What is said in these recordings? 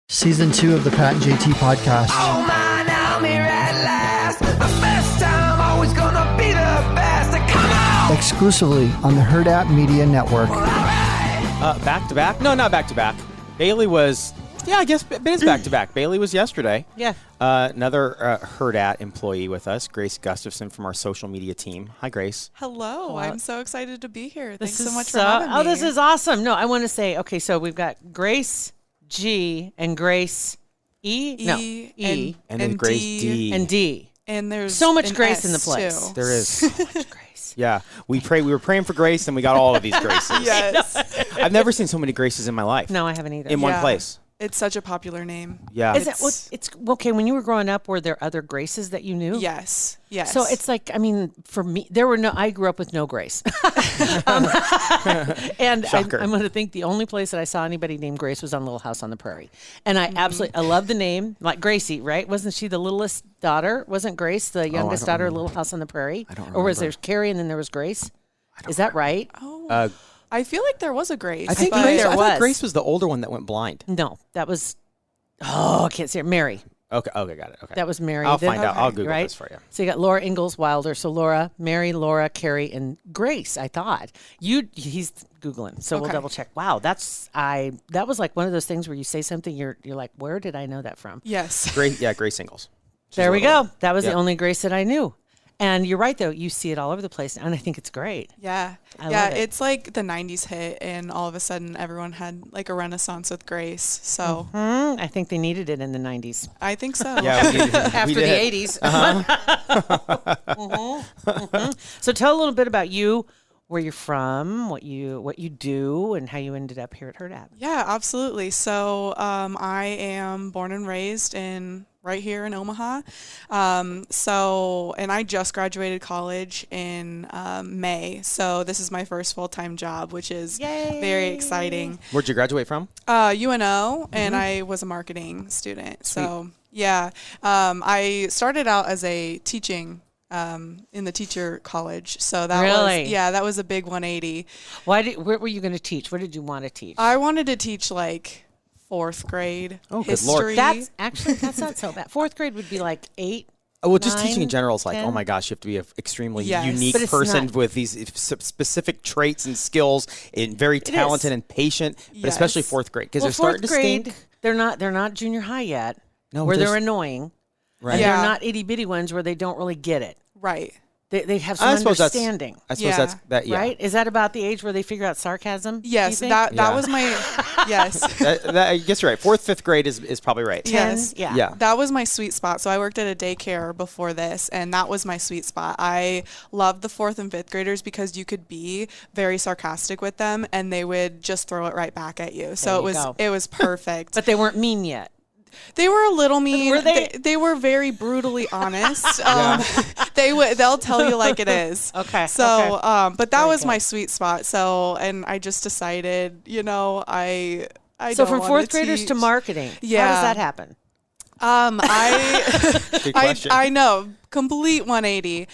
Season 2 of the Pat and JT podcast. Oh man, I'm here at last. The best time, always gonna be the best. Come on! Exclusively on the Hurrdat Media Network. Back to back? No, not back to back. Bailey was, I guess it is back to back. Bailey was yesterday. Yeah. Another Hurrdat employee with us, Grace Gustafson from our social media team. Hi, Grace. Hello. I'm so excited to be here. Thanks so much so, for having me. Oh, this is awesome. No, I want to say, okay, so we've got Grace G and Grace E. And then Grace D. And D. And there's so much an Grace S in the place. too. There is. So much Grace. Yeah. We were praying for Grace, and we got all of these Graces. Yes. I've never seen so many Graces in my life. No, I haven't either. In one place. It's such a popular name. Yeah. Is it's okay, when you were growing up, were there other Graces that you knew? Yes. Yes. So it's like, I mean, for me, I grew up with no Grace. And I'm going to think the only place that I saw anybody named Grace was on Little House on the Prairie. And I I love the name, like Gracie, right? Wasn't she the littlest daughter? Wasn't Grace the youngest daughter of Little House on the Prairie? I don't remember. Or was there Carrie and then there was Grace? Is that right? Oh. I feel like there was a Grace. I think there I thought was. Grace was the older one that went blind. No, that was, I can't see it. Mary. Okay, got it. Okay. That was Mary. I'll find out. I'll Google right? this for you. So you got Laura Ingalls Wilder. So Laura, Mary, Laura, Carrie, and Grace. I thought he's Googling. So we'll double check. Wow, that was like one of those things where you say something, you're like, where did I know that from? Yes. Grace Ingalls. There we go. That was the only Grace that I knew. And you're right, though. You see it all over the place, and I think it's great. Yeah. I love it. It's like the 90s hit, and all of a sudden everyone had like a renaissance with Grace. So I think they needed it in the 90s. I think so. Yeah, After the 80s. So tell a little bit about you, where you're from, what you do, and how you ended up here at Hurrdat. Yeah, absolutely. So I am born and raised right here in Omaha. And I just graduated college in May. So this is my first full-time job, which is very exciting. Where'd you graduate from? UNO, and I was a marketing student. Sweet. So yeah, I started out as a teaching in the teacher college. So that was a big 180. Where were you going to teach? What did you want to teach? I wanted to teach like 4th grade history. Good Lord. That's not so bad. 4th grade would be like 8. Well, just 9, teaching in general is like, 10. oh my gosh, you have to be an extremely Yes. unique person with these specific traits and skills, and very talented and patient, but especially 4th grade because they're starting to stink. They're not junior high yet, no, where they're annoying, right? And they're not itty bitty ones where they don't really get it. Right. They have some understanding. I suppose that's that. Yeah. Right? Is that about the age where they figure out sarcasm? Yes, that was my yes. I guess you're right. 4th, 5th grade is probably right. 10, yes. Yeah. That was my sweet spot. So I worked at a daycare before this, and that was my sweet spot. I loved the 4th and 5th graders because you could be very sarcastic with them, and they would just throw it right back at you. So it was perfect. But they weren't mean yet. They were a little mean. Were they? They were very brutally honest. They'll tell you like it is. Okay. So, but that was my sweet spot. So, and I just decided, I So don't from wanna 4th graders teach. to marketing. Yeah. How does that happen? Good question. I know, complete 180.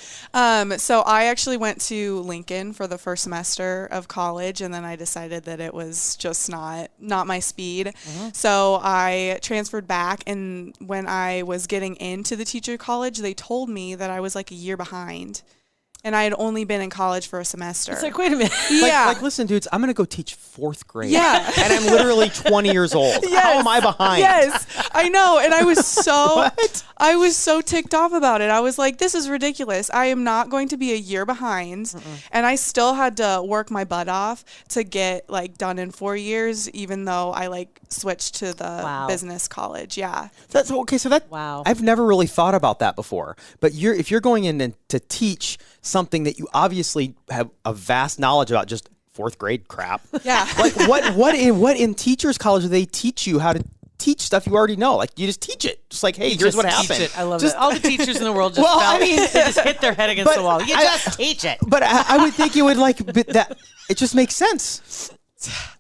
So I actually went to Lincoln for the first semester of college, and then I decided that it was just not my speed. Mm-hmm. So I transferred back, and when I was getting into the teacher college, they told me that I was like a year behind. And I had only been in college for a semester. It's like, wait a minute. Yeah. Like, listen, dudes, I'm going to go teach 4th grade. Yeah. And I'm literally 20 years old. Yes. How am I behind? Yes, I know. And I was so ticked off about it. I was like, this is ridiculous. I am not going to be a year behind. And I still had to work my butt off to get like done in 4 years, even though I like switched to the business college. Yeah. That's okay. So I've never really thought about that before. But if you're going in to teach something that you obviously have a vast knowledge about, just 4th grade crap. Yeah. Like what in teachers college do they teach you how to teach stuff you already know? Like you just teach it. Just like, hey, here's what happened. I love it. All the teachers in the world just they just hit their head against the wall. You just teach it. But I would think it would that it just makes sense.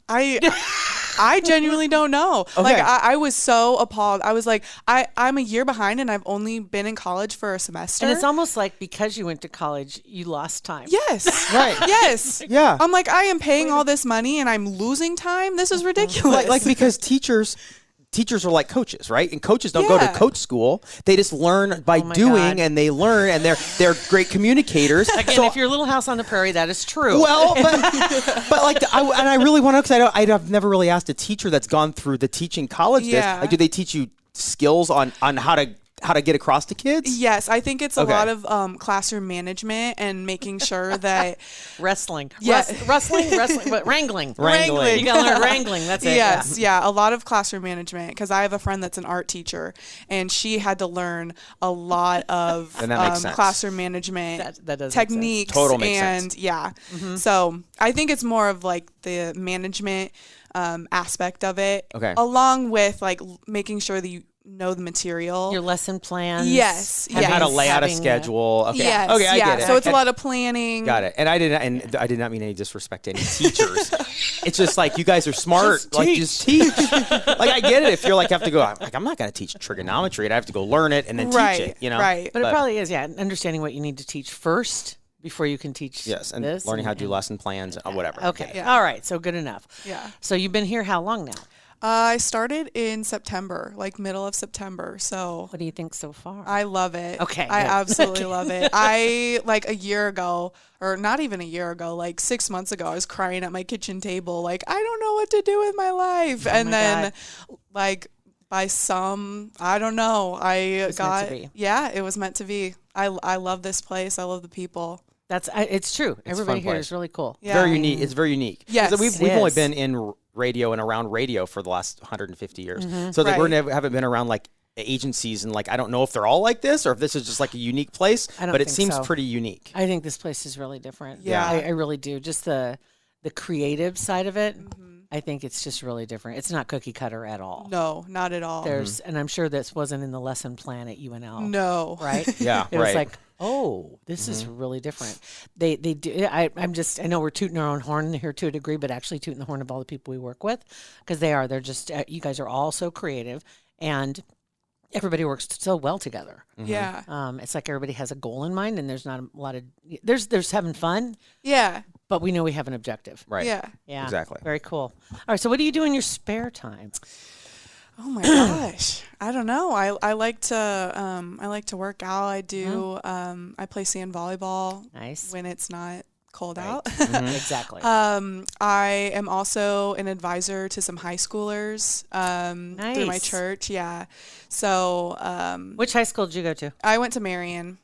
I genuinely don't know. Okay. Like I was so appalled. I was like, I'm a year behind and I've only been in college for a semester. And it's almost like because you went to college, you lost time. Yes. Right. Yes. Yeah. I'm like, I am paying all this money and I'm losing time. This is ridiculous. Like because teachers teachers are like coaches, right? And coaches don't go to coach school. They just learn by doing, and they learn, and they're great communicators. Again, if you're Little House on the Prairie, that is true. Well, but like, I really want to, because I've never really asked a teacher that's gone through the teaching college. Like, do they teach you skills on how to get across to kids? Yes, I think it's a lot of classroom management and making sure that wrestling. Yeah. Wrestling, but wrangling. Wrangling. You got to learn wrangling. That's it. Yes, yeah, a lot of classroom management, because I have a friend that's an art teacher, and she had to learn a lot of classroom management that does techniques. Total makes sense. Yeah. So I think it's more of like the management aspect of it, along with like making sure that you know the material, your lesson plans. Yes, and how to lay out a schedule. Okay, yes, okay, I get it. So it's a lot of planning. Got it. And I did not mean any disrespect to any teachers. It's just like, you guys are smart. Just teach. Like, I get it. If you're like, have to go, like, I'm not going to teach trigonometry, and I have to go learn it and then teach it. You know, right? But it probably is. Yeah, understanding what you need to teach first before you can teach. Yes, and this learning how to do lesson plans, whatever. Okay. Yeah. All right. So good enough. Yeah. So you've been here how long now? I started in September, like middle of September. So what do you think so far? I love it. Okay. I absolutely love it. I, like a year ago, or not even a year ago, like 6 months ago, I was crying at my kitchen table, like, I don't know what to do with my life. And then like by some, I don't know, it was meant to be. I love this place. I love the people. It's true. Everybody here is really cool. Yeah. Very unique. It's very unique. Yes, we've only been in radio and around radio for the last 150 years. So that haven't been around like agencies, and like, I don't know if they're all like this or if this is just like a unique place, but it seems pretty unique. I think this place is really different. Yeah. I really do. Just the creative side of it. I think it's just really different. It's not cookie cutter at all. No, not at all. And I'm sure this wasn't in the lesson plan at UNL. No. Right? Yeah. It was like, oh, this is really different. They do. I know we're tooting our own horn here to a degree, but actually tooting the horn of all the people we work with, because they're just, you guys are all so creative, and everybody works so well together. Yeah. It's like everybody has a goal in mind, and there's not a lot of, there's having fun. Yeah. But we know we have an objective. Right. Yeah. Yeah. Exactly. Very cool. All right. So what do you do in your spare time? Oh my gosh. I don't know. I like to work out. I do I play sand volleyball. Nice. When it's not cold out. Exactly. I am also an advisor to some high schoolers through my church. Yeah. So which high school did you go to? I went to Marion.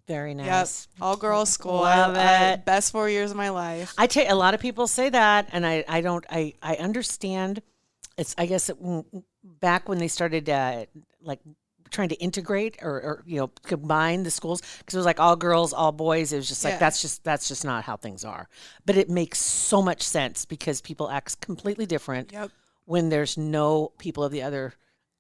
Very nice. Yep. All girls school. Love it. Best 4 years of my life. I tell you, a lot of people say that, and I understand. It's, I guess, back when they started like trying to integrate or combine the schools, because it was like all girls, all boys. It was just like that's just not how things are. But it makes so much sense, because people act completely different when there's no people of the other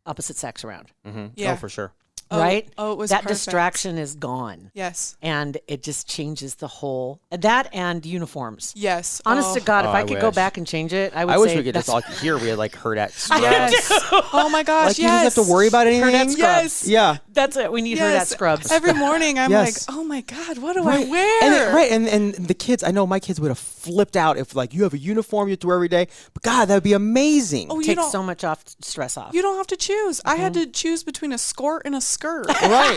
opposite sex around. Yeah. Oh, for sure. Right? Oh, it was that perfect. distraction is gone. Yes. And it just changes the whole, that and uniforms. Yes. Honest to God, if I could go wish. back and change it, I would I say wish we could just all here. We had like Hurrdat scrubs. Yes. Oh my gosh. Like, you don't have to worry about anything. Hurrdat scrubs. Yes. Yeah. That's it. We need Hurrdat scrubs. Every morning I'm Yes. like, oh my God, what do I wear? And the kids, I know my kids would have flipped out if like you have a uniform you have to wear every day. But God, that would be amazing. Oh, Takes so much stress off. You don't have to choose. I had to choose between a skirt and a skirt. Right.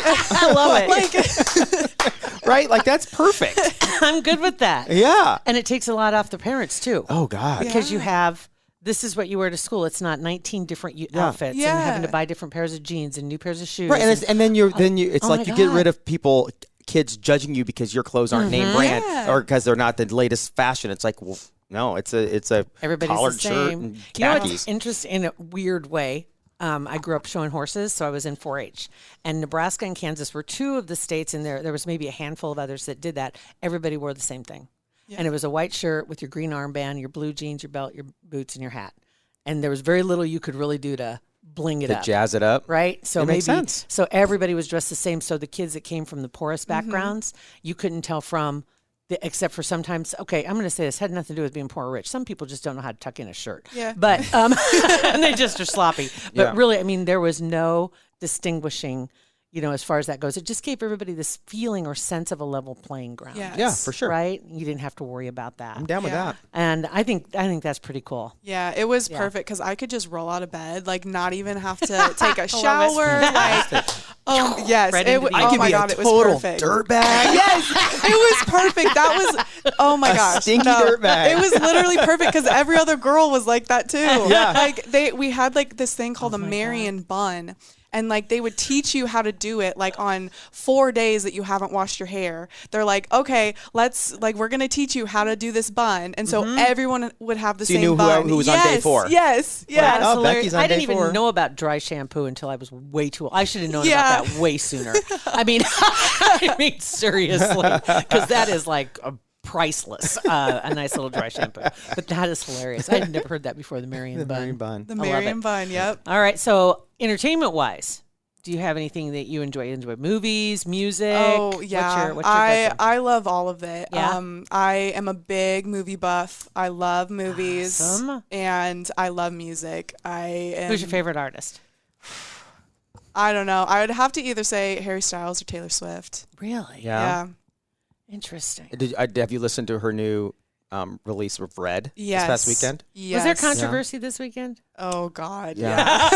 I love it. Right? Like, that's perfect. I'm good with that. Yeah. And it takes a lot off the parents too. Oh God. Because you have, this is what you wear to school. It's not 19 different outfits and having to buy different pairs of jeans and new pairs of shoes. Right. And then it's like you get rid of kids judging you because your clothes aren't name brand or because they're not the latest fashion. It's like, well, no, it's a everybody's collared the shirt same. and You know khakis. what's interesting in a weird way? I grew up showing horses, so I was in 4-H. And Nebraska and Kansas were two of the states, and there was maybe a handful of others that did that. Everybody wore the same thing. Yeah. And it was a white shirt with your green armband, your blue jeans, your belt, your boots, and your hat. And there was very little you could really do to bling it up. To jazz it up. Right? So it makes sense. So everybody was dressed the same. So the kids that came from the poorest backgrounds, you couldn't tell from... except for sometimes, okay, I'm going to say this had nothing to do with being poor or rich. Some people just don't know how to tuck in a shirt. Yeah. But, and they just are sloppy. But really, I mean, there was no distinguishing, as far as that goes. It just gave everybody this feeling or sense of a level playing ground. Yes. Yeah, for sure. Right? You didn't have to worry about that. I'm down with that. And I think that's pretty cool. Yeah, it was perfect because I could just roll out of bed, like not even have to take a shower. Like, yes, Right into the oh could my be God, a it was total perfect. dirtbag. Yes, it was perfect. That was, oh my gosh, stinky dirtbag. It was literally perfect because every other girl was like that too. Yeah. Like we had like this thing called a Marion bun. And like they would teach you how to do it like on 4 days that you haven't washed your hair. They're like, okay, we're gonna teach you how to do this bun, and so everyone would have the So you same knew bun. who was on day 4. Yes, yes. That's Oh, hilarious. Becky's on I didn't day even 4. know about dry shampoo until I was way too old. I should have known Yeah. about that way sooner. I mean, seriously, because that is like priceless. A nice little dry shampoo. But that is hilarious. I had never heard that before. The Marion bun. Marion bun. The love Marion it. bun. Yep. All right. So entertainment-wise, do you have anything that you enjoy? Enjoy movies, music? Oh yeah, What's your go-to? I love all of it. Yeah? I am a big movie buff. I love movies, Awesome. and I love music. Who's your favorite artist? I don't know. I would have to either say Harry Styles or Taylor Swift. Really? Yeah. Interesting. Have you listened to her new release of Red Yes. this past weekend? Yes. Was there controversy this weekend? Oh God. Yeah.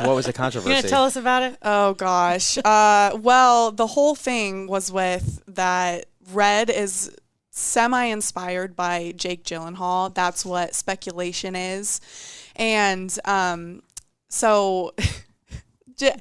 What was the You controversy? gonna tell us about it? Oh gosh. Well, the whole thing was with that Red is semi-inspired by Jake Gyllenhaal. That's what speculation is. And so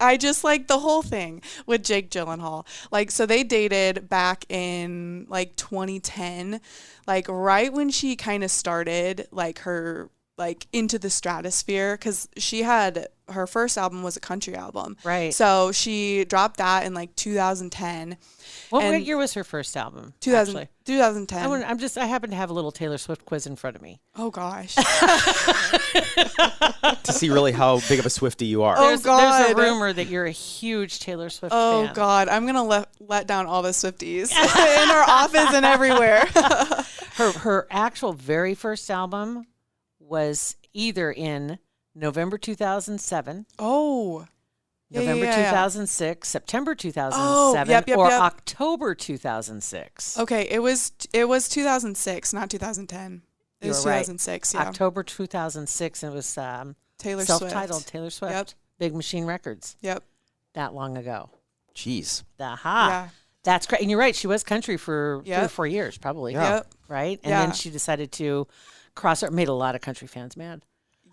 I just like the whole thing with Jake Gyllenhaal. Like, so they dated back in like 2010, like right when she kind of started like her like into the stratosphere, because she had her first album was a country album. Right. So she dropped that in like 2010. What And year was her first album? 2000, actually? 2010. I happen to have a little Taylor Swift quiz in front of me. Oh gosh. To see really how big of a Swiftie you are. Oh, There's a God. rumor that you're a huge Taylor Swift Oh fan. God, I'm gonna let down all the Swifties in our office and everywhere. Her actual very first album was either in November 2007, Oh. Yeah, November yeah, yeah. 2006, September 2007, yep, or yep. October 2006. Okay, it was 2006, not 2010. It You was were right. 2006. Yeah. October 2006, and it was Taylor self-titled Swift. Taylor Swift. Yep. Big Machine Records. Yep. That long ago. Jeez. Aha. Yeah. That's great. And you're right. She was country for 3 or Yep. 4 years, probably. Yeah. Yep. Right? And Yeah. then she decided to cross her. Made a lot of country fans mad.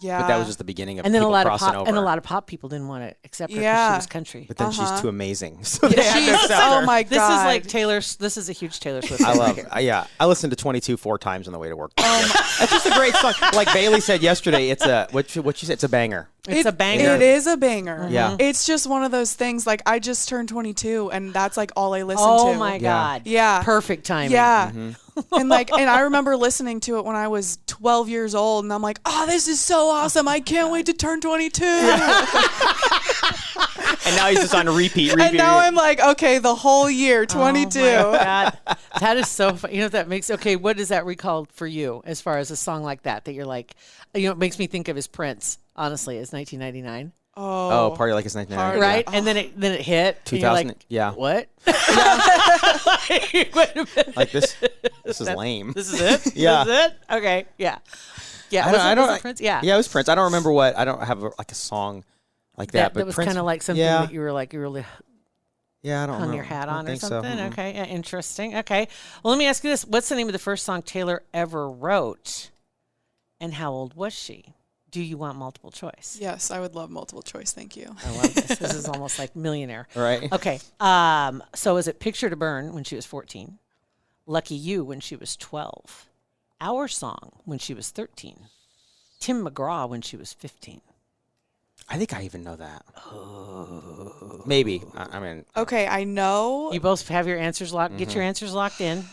Yeah. But that was just the beginning of And then people a lot of crossing pop, over. and a lot of pop people didn't want to accept her because Yeah. she was country. But then she's Uh-huh. too amazing. So they had to She's, accept oh her. my This God. is like Taylor. This is a huge Taylor Swift. I fan love right it. Yeah. I listened to 22 4 times on the way to work. It's just a great song. Like Bailey said yesterday, it's a what you said, it's a banger. It's a banger. It is a banger. Yeah. It's just one of those things. Like I just turned 22, and that's like all I listen to. Oh my God. Yeah. Perfect timing. Yeah. And I remember listening to it when I was 12 years old, and I'm like, oh, this is so awesome. I can't wait to turn 22. And now he's just on repeat. And now I'm like, okay, the whole year, 22. Oh my God. That is so fun. You know what that makes? Okay, what does that recall for you as far as a song like that you're like, it makes me think of his Prince, honestly, it's 1999. Oh, Party Like It's 1999. Right? And then it hit. 2000. And you're like, Yeah. what? Like, wait a minute. Like this is lame. This is it? Yeah. This is it? Okay. Yeah. Yeah. Was it Prince? Yeah. Yeah, it was Prince. I don't remember what. I don't have like a song like that. But That was Prince, kind of like something yeah, that you were like, you really yeah, I don't hung know. your hat I don't on or think so. something. Mm-mm. Okay. Yeah, interesting. Okay. Well, let me ask you this. What's the name of the first song Taylor ever wrote? And how old was she? Do you want multiple choice? Yes, I would love multiple choice. Thank you. I love this. This is almost like Millionaire. Right. Okay. So is it Picture to Burn when she was 14? Lucky You when she was 12? Our Song when she was 13? Tim McGraw when she was 15? I think I even know that. Oh. Maybe. I mean. Okay, I know. You both have your answers locked. Get your answers locked in.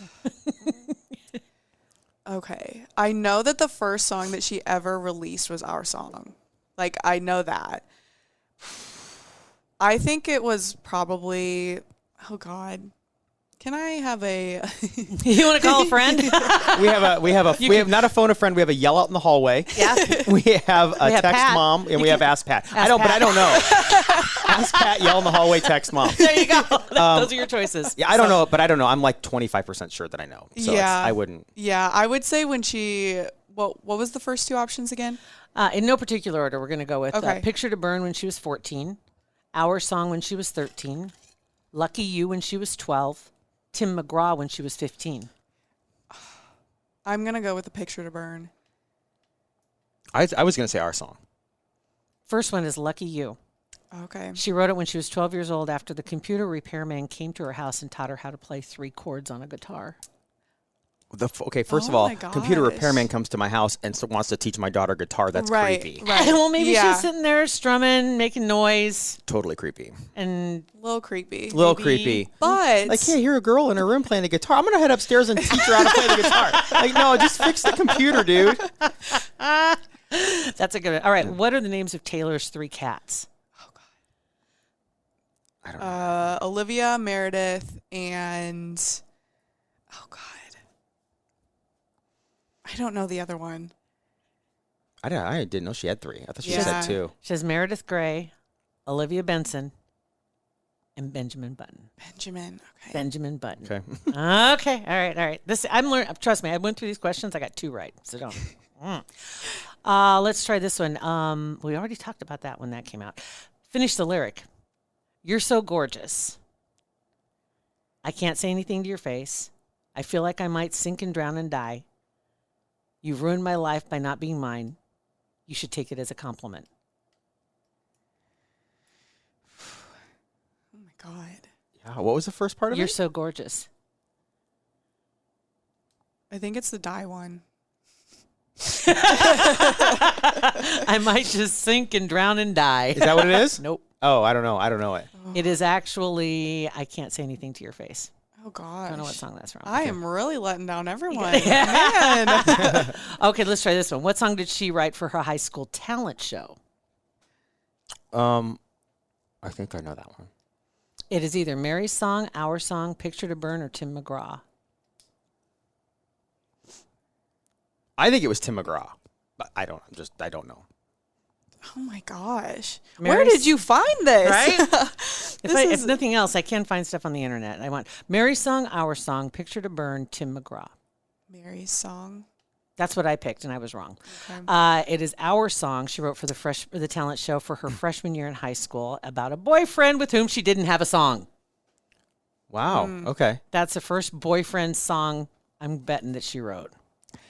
Okay. I know that the first song that she ever released was Our Song. Like, I know that. I think it was probably, oh God. Can I have a? You want to call a friend? We have not a phone a friend. We have a yell out in the hallway. Yeah. We have a text Pat. mom, and we have ask Pat. Pat. But I don't know. Ask Pat, yell in the hallway, text mom. There you go. Those are your choices. Yeah, I don't know, but I don't know. I'm like 25% sure that I know. So I wouldn't. Yeah, I would say when she. What was the first two options again? In no particular order, we're going to go with Okay. Picture to Burn when she was 14, Our Song when she was 13, Lucky You when she was 12, Tim McGraw when she was 15. I'm going to go with the Picture to Burn. I was going to say Our Song. First one is Lucky You. Okay. She wrote it when she was 12 years old after the computer repairman came to her house and taught her how to play 3 chords on a guitar. First of all, computer repairman comes to my house and wants to teach my daughter guitar. That's creepy. Right. Well, maybe she's sitting there strumming, making noise. Totally creepy. And A little creepy. But Like, hey, hear a girl in her room playing the guitar. I'm gonna head upstairs and teach her how to play the guitar. Like, no, just fix the computer, dude. that's a good one. All right, what are the names of Taylor's 3 cats? I don't know. Olivia, Meredith, and oh God, I don't know the other one. I didn't know she had 3. I thought she Yeah. said 2. She has Meredith Grey, Olivia Benson, and Benjamin Button. Benjamin. Okay. Benjamin Button. Okay. Okay. All right. I'm learning. Trust me, I went through these questions. I got 2 right. So don't. Let's try this one. We already talked about that when that came out. Finish the lyric. You're so gorgeous. I can't say anything to your face. I feel like I might sink and drown and die. You've ruined my life by not being mine. You should take it as a compliment. Oh my God. Yeah. What was the first part of You're it? so gorgeous. I think it's the die one. I might just sink and drown and die. Is that what it is? Nope. Oh, I don't know. I don't know it. It is actually, I can't say anything to your face. Oh gosh. I don't know what song that's from. I am really letting down everyone. Man. Okay, let's try this one. What song did she write for her high school talent show? I think I know that one. It is either Mary's Song, Our Song, Picture to Burn, or Tim McGraw. I think it was Tim McGraw, but I don't know. Oh my gosh. Mary's- Where did you find this? Right? This If nothing else, I can find stuff on the internet. I want Mary's Song, Our Song, Picture to Burn, Tim McGraw. Mary's Song. That's what I picked, and I was wrong. Okay. It is Our Song. She wrote for the talent show for her freshman year in high school about a boyfriend with whom she didn't have a song. Wow. Okay. That's the first boyfriend song I'm betting that she wrote.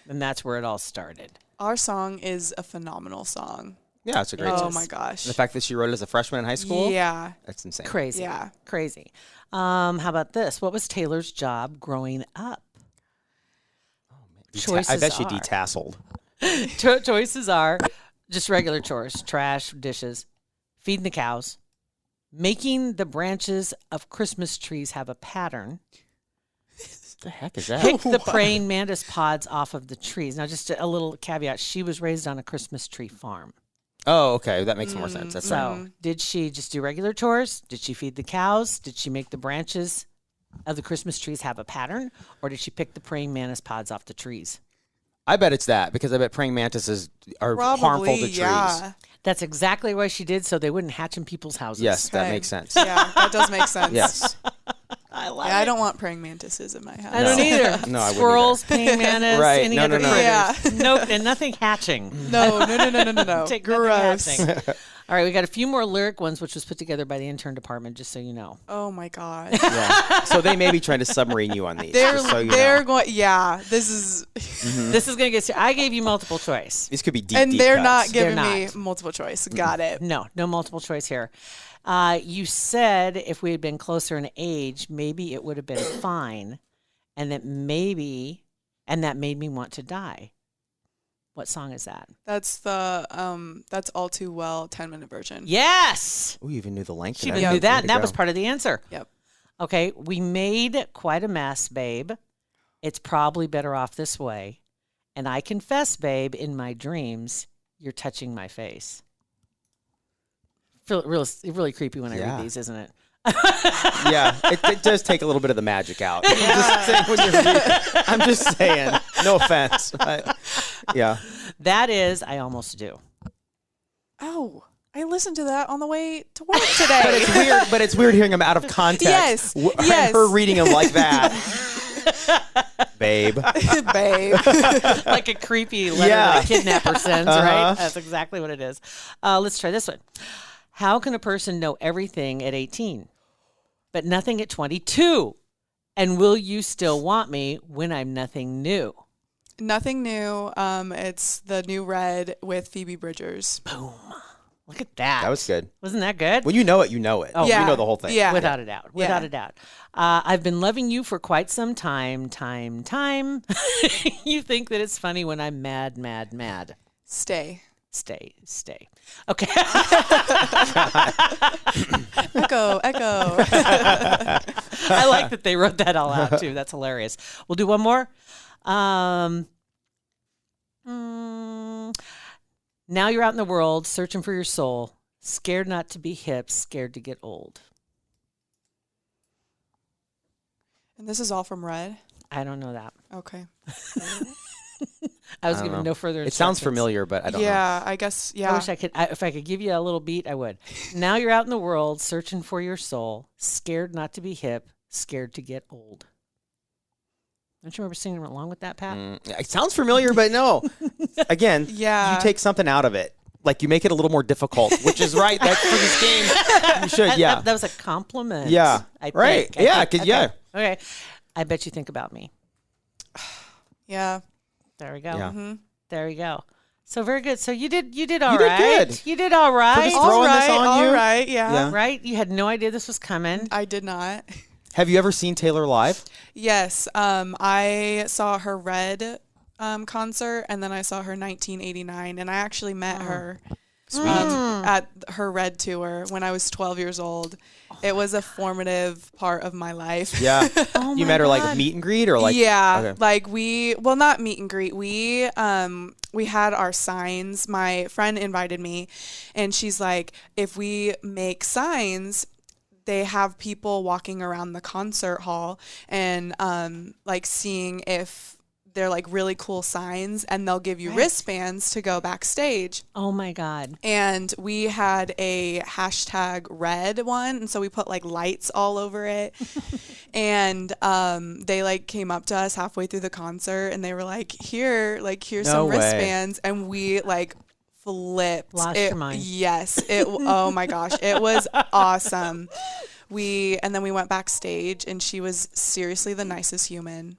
And that's where it all started. Our Song is a phenomenal song. Yeah, it's a great Oh song. my gosh. The fact that she wrote it as a freshman in high school. Yeah. That's insane. Crazy. Yeah. Crazy. How about this? What was Taylor's job growing up? Choices I bet she are. detasseled. Choices are just regular chores, trash, dishes, feeding the cows, making the branches of Christmas trees have a pattern, What the heck is that? pick the praying mantis pods off of the trees. Now, just a little caveat. She was raised on a Christmas tree farm. Oh, okay. That makes more sense. That's right. So, did she just do regular chores? Did she feed the cows? Did she make the branches of the Christmas trees have a pattern? Or did she pick the praying mantis pods off the trees? I bet it's that because I bet praying mantises are harmful to trees. Yeah. That's exactly why she did, so they wouldn't hatch in people's houses. Yes, that Okay. makes sense. Yeah, that does make sense. Yes. I love Yeah, I don't want praying mantises in my house. I don't No. either. No, I wouldn't either. Squirrels, praying mantis, Right. any No, other no, no. critters. Yeah. Nope, and nothing hatching. No. Take nothing Gross. hatching. All right, we got a few more lyric ones, which was put together by the intern department, just so you know. Oh my God. Yeah. So they may be trying to submarine you on these. They're just so you they're know. going. Yeah, this is, This is going to get I gave you multiple choice. These could be deep. and deep they're cuts. not giving They're me not. multiple choice. Got it. No multiple choice here. You said if we had been closer in age, maybe it would have been fine, and that made me want to die. What song is that? That's the that's All Too Well 10-minute version. Yes! Oh, you even knew the length. She of even that. knew that, Way and to that was go. part of the answer. Yep. Okay, we made quite a mess, babe. It's probably better off this way. And I confess, babe, in my dreams, you're touching my face. Feel really creepy when I Yeah. read these, isn't it? Yeah, it does take a little bit of the magic out. I'm just saying. No offense. But, yeah. That is, I almost do. Oh, I listened to that on the way to work today. But it's weird hearing him out of context. Yes. Her reading him like that. Babe. Babe. Like a creepy letter that a kidnapper sends, right? That's exactly what it is. Let's try this one. How can a person know everything at 18, but nothing at 22? And will you still want me when I'm nothing new? Nothing new. It's the new Red with Phoebe Bridgers. Boom. Look at that. That was good. Wasn't that good? When you know it, you know it. Oh, yeah. You know the whole thing. Yeah. Without a doubt. Without a doubt. I've been loving you for quite some time. You think that it's funny when I'm mad. Stay. Okay. Echo. I like that they wrote that all out too. That's hilarious. We'll do one more. Now you're out in the world searching for your soul, scared not to be hip, scared to get old. And this is all from Red? I don't know that. Okay. I was given no further It sounds instructions. familiar, but I don't know. Yeah, I guess, yeah. I wish I could. If I could give you a little beat, I would. Now you're out in the world searching for your soul, scared not to be hip, scared to get old. Don't you remember singing along with that, Pat? It sounds familiar, but no. Again, Yeah. you take something out of it. Like you make it a little more difficult, which is right. That's for this game. You should, yeah. That was a compliment. Yeah. I think. Right. Yeah, 'cause, yeah. Okay. I bet you think about me. Yeah. There we go. Yeah. There we go. So very good. So you did all You did right. good. You did all right. just throwing this on you? All right, yeah. Right? You had no idea this was coming. I did not. Have you ever seen Taylor live? Yes. I saw her Red concert, and then I saw her 1989, and I actually met her at her Red tour when I was 12 years old. It was a formative part of my life. Yeah. You met her like meet and greet or like yeah, okay. like not meet and greet. We had our signs. My friend invited me, and she's like, if we make signs, they have people walking around the concert hall and like seeing if they're like really cool signs, and they'll give you wristbands to go backstage. Oh my God. And we had a #Red one, and so we put like lights all over it. And they like came up to us halfway through the concert, and they were like, here's No some way. wristbands, and we like flipped. Lost your mind. Yes. Oh my gosh, it was awesome. And then we went backstage, and she was seriously the nicest human.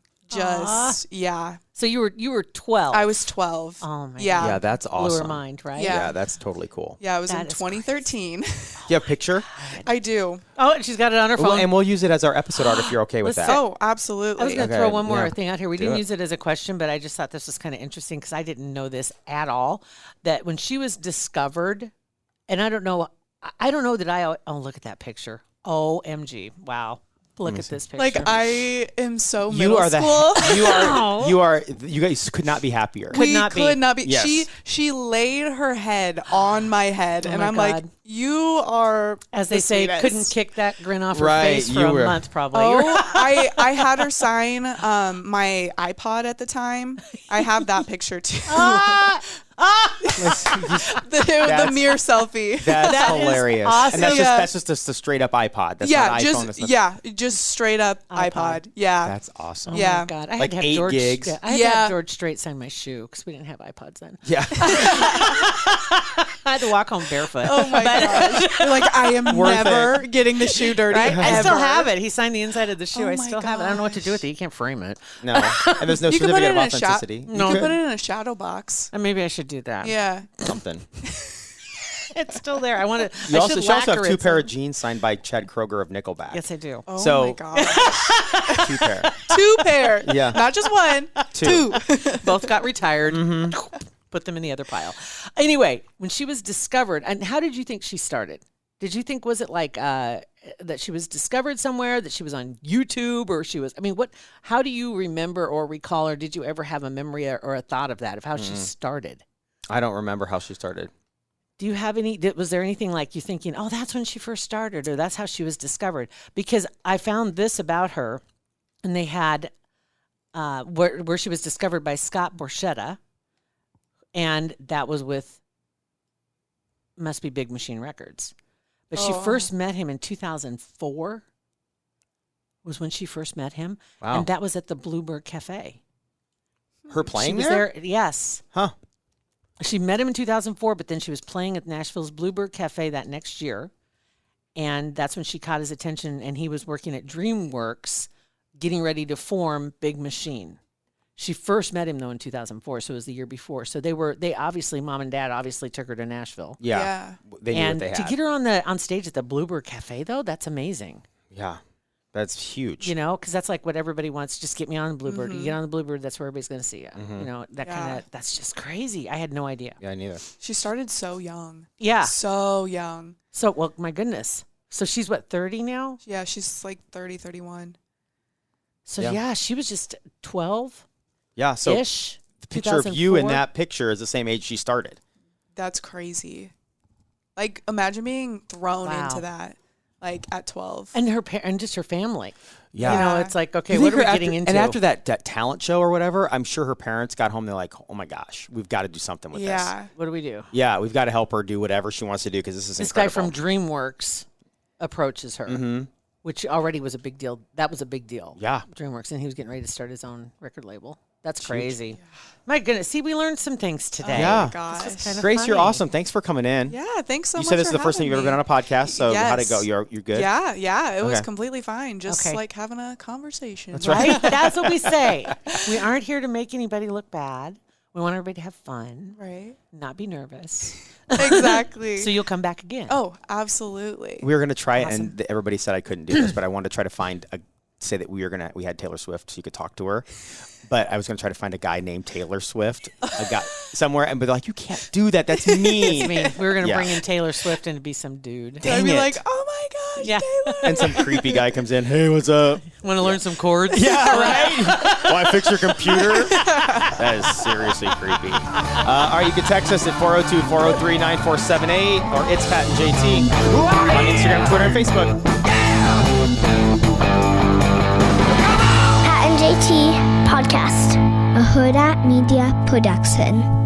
Yeah. So you were 12. I was 12. Oh my yeah. Yeah, that's Blew awesome. her mind, right? Yeah. Yeah, that's totally cool. Yeah, it was That in is 2013. Do you have a picture? I do. Oh, and she's got it on her phone. And we'll use it as our episode art if you're okay with that. Oh, absolutely. I was going to Okay, throw one more yeah. thing out here. We Do didn't it. use it as a question, but I just thought this was kind of interesting because I didn't know this at all. That when she was discovered, and I don't know that oh, look at that picture. OMG. Wow. Look at this picture. Like, I am so You middle are school. you guys could not be happier. We not be. could not be. Yes. She laid her head on my head, and my I'm like, God. you are, As they the say, sweetest. couldn't kick that grin off her Right, face for you a were- month probably. Oh, I had her sign my iPod at the time. I have that picture too. the mirror selfie. That's That is hilarious. awesome. And that's Yeah. just a straight up iPod. That's yeah, not an iPhone. That's not, just straight up iPod. Yeah. That's awesome. Oh Yeah. my God. I Like had to have 8 George, gigs. Yeah, I had to have George Strait sign my shoe because we didn't have iPods then. Yeah. I had to walk home barefoot. Oh my gosh. You're like, I am Worth never getting the shoe dirty. Right? I still ever. have it. He signed the inside of the shoe. Oh I my still have it. I don't know what to do with it. You can't frame it. No. And there's no You can put certificate it of in a authenticity. You can put it in a shadow box. And maybe I should do that. Yeah. Something. It's still there. I want to. You also have 2 pair of jeans signed by Chad Kroger of Nickelback. Yes, I do. Oh So- my gosh. 2 pair. 2 pair. Yeah. Not just one. 2. Both got retired. Mm-hmm. Put them in the other pile. Anyway, when she was discovered, and how did you think she started? Did you think, was it like that she was discovered somewhere, that she was on YouTube, or she was, I mean, how do you remember or recall, or did you ever have a memory or a thought of that, of how she started? I don't remember how she started. Do you have any? Was there anything like you thinking, oh, that's when she first started, or that's how she was discovered? Because I found this about her, and they had where she was discovered by Scott Borchetta, and that was with must be Big Machine Records. But she first met him in 2004. Was when she first met him, and that was at the Bluebird Cafe. Her playing she was there? Yes. Huh. She met him in 2004, but then she was playing at Nashville's Bluebird Cafe that next year. And that's when she caught his attention, and he was working at DreamWorks, getting ready to form Big Machine. She first met him, though, in 2004, so it was the year before. So they obviously, mom and dad obviously took her to Nashville. Yeah. They knew what they had. And to get her on stage at the Bluebird Cafe, though, that's amazing. Yeah. That's huge. You know, because that's like what everybody wants. Just get me on the Bluebird. You get on the Bluebird, that's where everybody's going to see you. You know, that kind of, that's just crazy. I had no idea. Yeah, neither. She started so young. Yeah. So young. So, well, my goodness. So she's what, 30 now? Yeah, she's like 30, 31. So, yeah she was just 12. Yeah, so ish. The picture of you in that picture is the same age she started. That's crazy. Like, imagine being thrown into that. Like at 12, and and just her family. Yeah, you know, it's like, okay, what are we getting into? And after that talent show or whatever, I'm sure her parents got home. They're like, oh my gosh, we've got to do something with this. What do we do? Yeah, we've got to help her do whatever she wants to do because this is incredible. Guy from DreamWorks approaches her, which already was a big deal. That was a big deal. Yeah, DreamWorks, and he was getting ready to start his own record label. That's crazy. Yeah. My goodness. See, we learned some things today. Yeah. Oh gosh. Grace, funny. You're awesome. Thanks for coming in. Yeah, thanks so much. You said this is the for first time you've ever been on a podcast, so how'd it go? You're good? Yeah. It was completely fine. Just like having a conversation. That's right. That's what we say. We aren't here to make anybody look bad. We want everybody to have fun. Right. Not be nervous. Exactly. So you'll come back again. Oh, absolutely. We were going to try it, and everybody said I couldn't do this, but I wanted to try to say that we had Taylor Swift so you could talk to her. But I was going to try to find a guy named Taylor Swift, a guy somewhere, and be like, you can't do that. That's mean. That's mean. We were going to bring in Taylor Swift and it'd be some dude. Dang I'd be it. like, oh my gosh, Taylor. And some creepy guy comes in, hey, what's up? Want to learn some chords? Yeah, right? Why fix your computer? That is seriously creepy. All right, you can text us at 402-403-9478 or It's Pat and JT on Instagram, Twitter, and Facebook. Pat and JT Podcast, a Hurrdat Media Production.